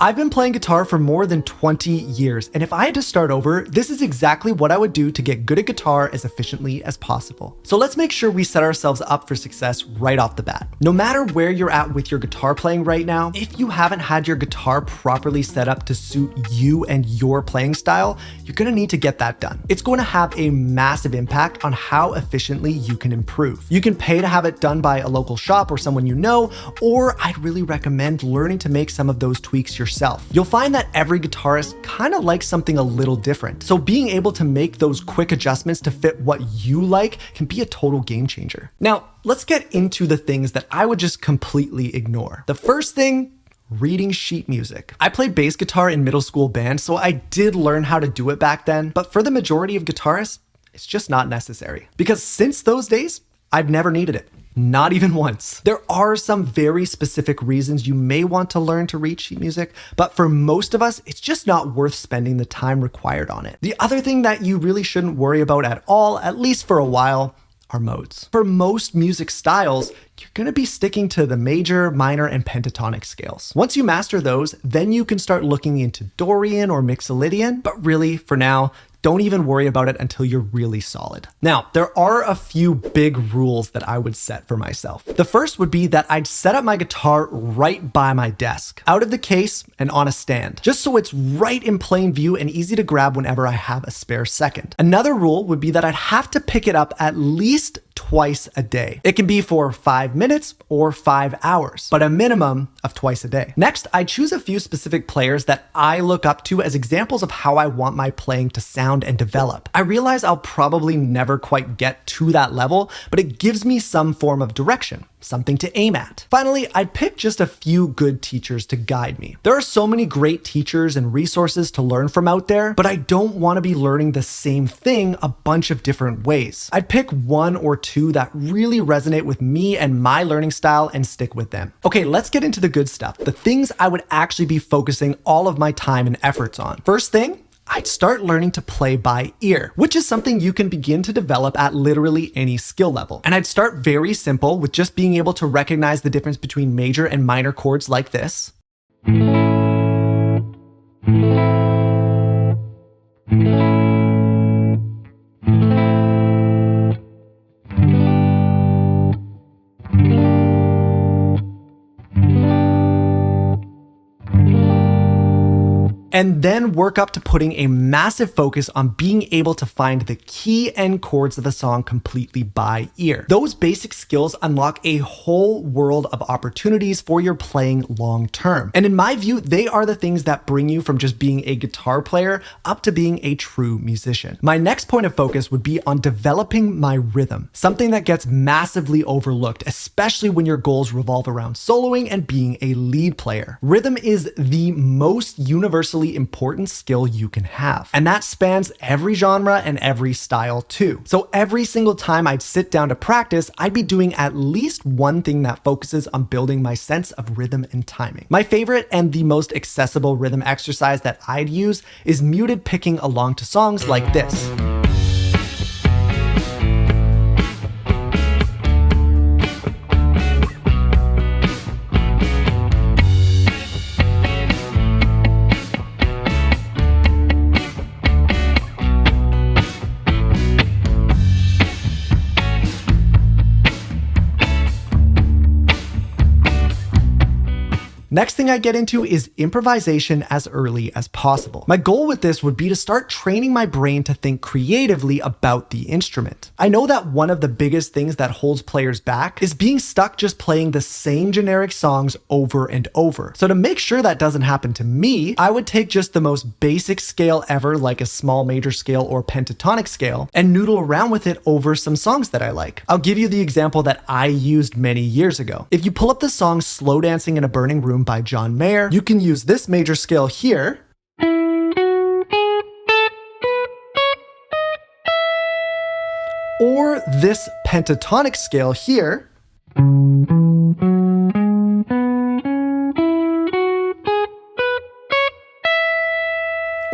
I've been playing guitar for more than 20 years, and if I had to start over, this is exactly what I would do to get good at guitar as efficiently as possible. So let's make sure we set ourselves up for success right off the bat. No matter where you're at with your guitar playing right now, if you haven't had your guitar properly set up to suit you and your playing style, you're gonna need to get that done. It's going to have a massive impact on how efficiently you can improve. You can pay to have it done by a local shop or someone you know, or I'd really recommend learning to make some of those tweaks yourself. You'll find that every guitarist kind of likes something a little different. So being able to make those quick adjustments to fit what you like can be a total game changer. Now, let's get into the things that I would just completely ignore. The first thing, reading sheet music. I played bass guitar in middle school band, so I did learn how to do it back then, but for the majority of guitarists, it's just not necessary. Because since those days, I've never needed it. Not even once. There are some very specific reasons you may want to learn to read sheet music, but for most of us, it's just not worth spending the time required on it. The other thing that you really shouldn't worry about at all, at least for a while, are modes. For most music styles, you're gonna be sticking to the major, minor, and pentatonic scales. Once you master those, then you can start looking into Dorian or Mixolydian, but really, for now, don't even worry about it until you're really solid. Now, there are a few big rules that I would set for myself. The first would be that I'd set up my guitar right by my desk, out of the case and on a stand, just so it's right in plain view and easy to grab whenever I have a spare second. Another rule would be that I'd have to pick it up at least twice a day. It can be for 5 minutes or 5 hours, but a minimum of twice a day. Next, I choose a few specific players that I look up to as examples of how I want my playing to sound and develop. I realize I'll probably never quite get to that level, but it gives me some form of direction, something to aim at. Finally, I'd pick just a few good teachers to guide me. There are so many great teachers and resources to learn from out there, but I don't want to be learning the same thing a bunch of different ways. I'd pick one or two that really resonate with me and my learning style and stick with them. Okay, let's get into the good stuff, the things I would actually be focusing all of my time and efforts on. First thing, I'd start learning to play by ear, which is something you can begin to develop at literally any skill level. And I'd start very simple with just being able to recognize the difference between major and minor chords like this. And then work up to putting a massive focus on being able to find the key end chords of a song completely by ear. Those basic skills unlock a whole world of opportunities for your playing long term. And in my view, they are the things that bring you from just being a guitar player up to being a true musician. My next point of focus would be on developing my rhythm, something that gets massively overlooked, especially when your goals revolve around soloing and being a lead player. Rhythm is the most universally important skill you can have. And that spans every genre and every style too. So every single time I'd sit down to practice, I'd be doing at least one thing that focuses on building my sense of rhythm and timing. My favorite and the most accessible rhythm exercise that I'd use is muted picking along to songs like this. Next thing I get into is improvisation as early as possible. My goal with this would be to start training my brain to think creatively about the instrument. I know that one of the biggest things that holds players back is being stuck just playing the same generic songs over and over. So to make sure that doesn't happen to me, I would take just the most basic scale ever, like a small major scale or pentatonic scale, and noodle around with it over some songs that I like. I'll give you the example that I used many years ago. If you pull up the song Slow Dancing in a Burning Room by John Mayer, you can use this major scale here, or this pentatonic scale here,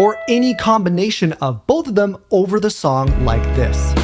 or any combination of both of them over the song like this.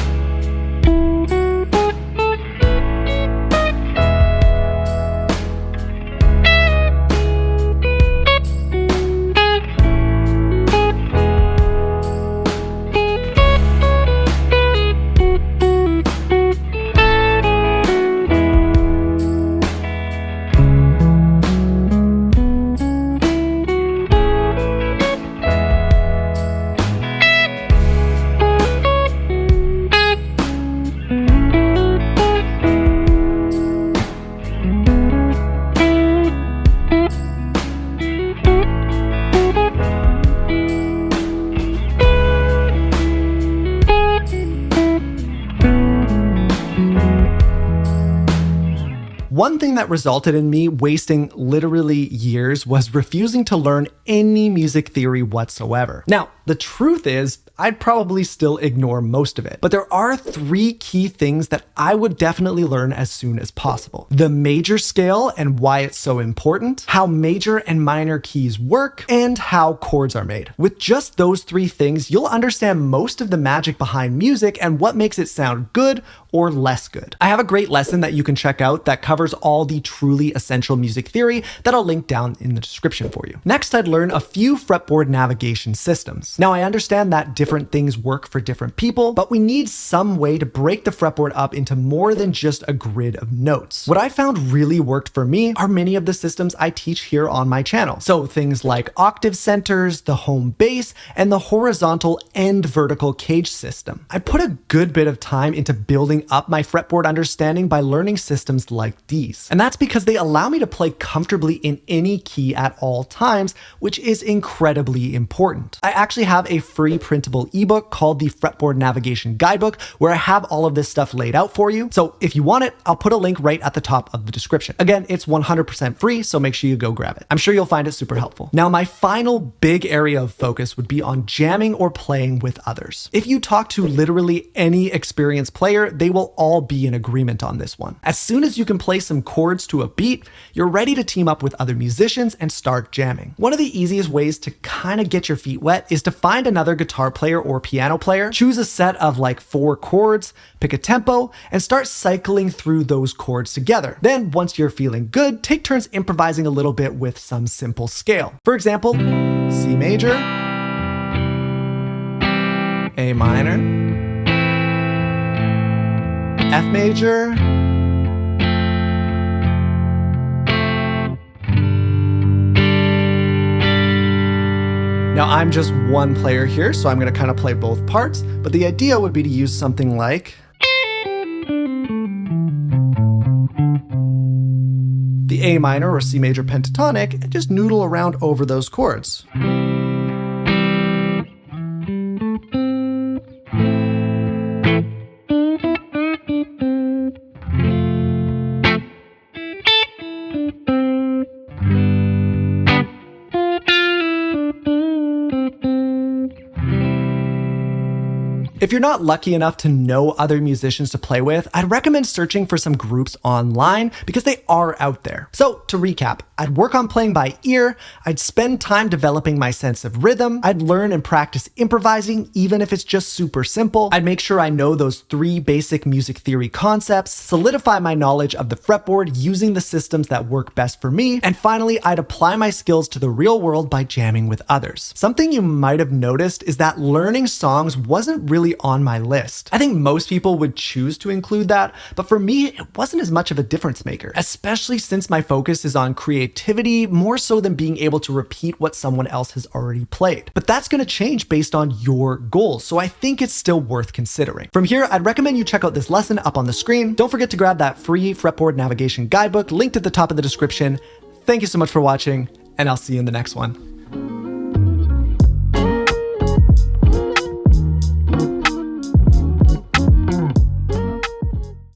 One thing that resulted in me wasting literally years was refusing to learn any music theory whatsoever. Now, the truth is, I'd probably still ignore most of it, but there are 3 key things that I would definitely learn as soon as possible. The major scale and why it's so important, how major and minor keys work, and how chords are made. With just those 3 things, you'll understand most of the magic behind music and what makes it sound good or less good. I have a great lesson that you can check out that covers all the truly essential music theory that I'll link down in the description for you. Next, I'd learn a few fretboard navigation systems. Now, I understand that different things work for different people, but we need some way to break the fretboard up into more than just a grid of notes. What I found really worked for me are many of the systems I teach here on my channel. So things like octave centers, the home bass, and the horizontal and vertical cage system. I put a good bit of time into building up my fretboard understanding by learning systems like these. And that's because they allow me to play comfortably in any key at all times, which is incredibly important. I actually have a free printable ebook called the Fretboard Navigation Guidebook, where I have all of this stuff laid out for you. So if you want it, I'll put a link right at the top of the description. Again, it's 100% free, so make sure you go grab it. I'm sure you'll find it super helpful. Now, my final big area of focus would be on jamming or playing with others. If you talk to literally any experienced player, they will all be in agreement on this one. As soon as you can play some chords to a beat, you're ready to team up with other musicians and start jamming. One of the easiest ways to kind of get your feet wet is to find another guitar player or piano player, choose a set of like 4 chords, pick a tempo, and start cycling through those chords together. Then once you're feeling good, take turns improvising a little bit with some simple scale. For example, C major, A minor, F major, now I'm just one player here, so I'm going to kind of play both parts, but the idea would be to use something like the A minor or C major pentatonic and just noodle around over those chords. If you're not lucky enough to know other musicians to play with, I'd recommend searching for some groups online because they are out there. So to recap, I'd work on playing by ear, I'd spend time developing my sense of rhythm, I'd learn and practice improvising, even if it's just super simple, I'd make sure I know those 3 basic music theory concepts, solidify my knowledge of the fretboard using the systems that work best for me, and finally, I'd apply my skills to the real world by jamming with others. Something you might have noticed is that learning songs wasn't really on my list. I think most people would choose to include that, but for me, it wasn't as much of a difference maker, especially since my focus is on creativity more so than being able to repeat what someone else has already played. But that's going to change based on your goals, so I think it's still worth considering. From here, I'd recommend you check out this lesson up on the screen. Don't forget to grab that free Fretboard Navigation Guidebook linked at the top of the description. Thank you so much for watching, and I'll see you in the next one.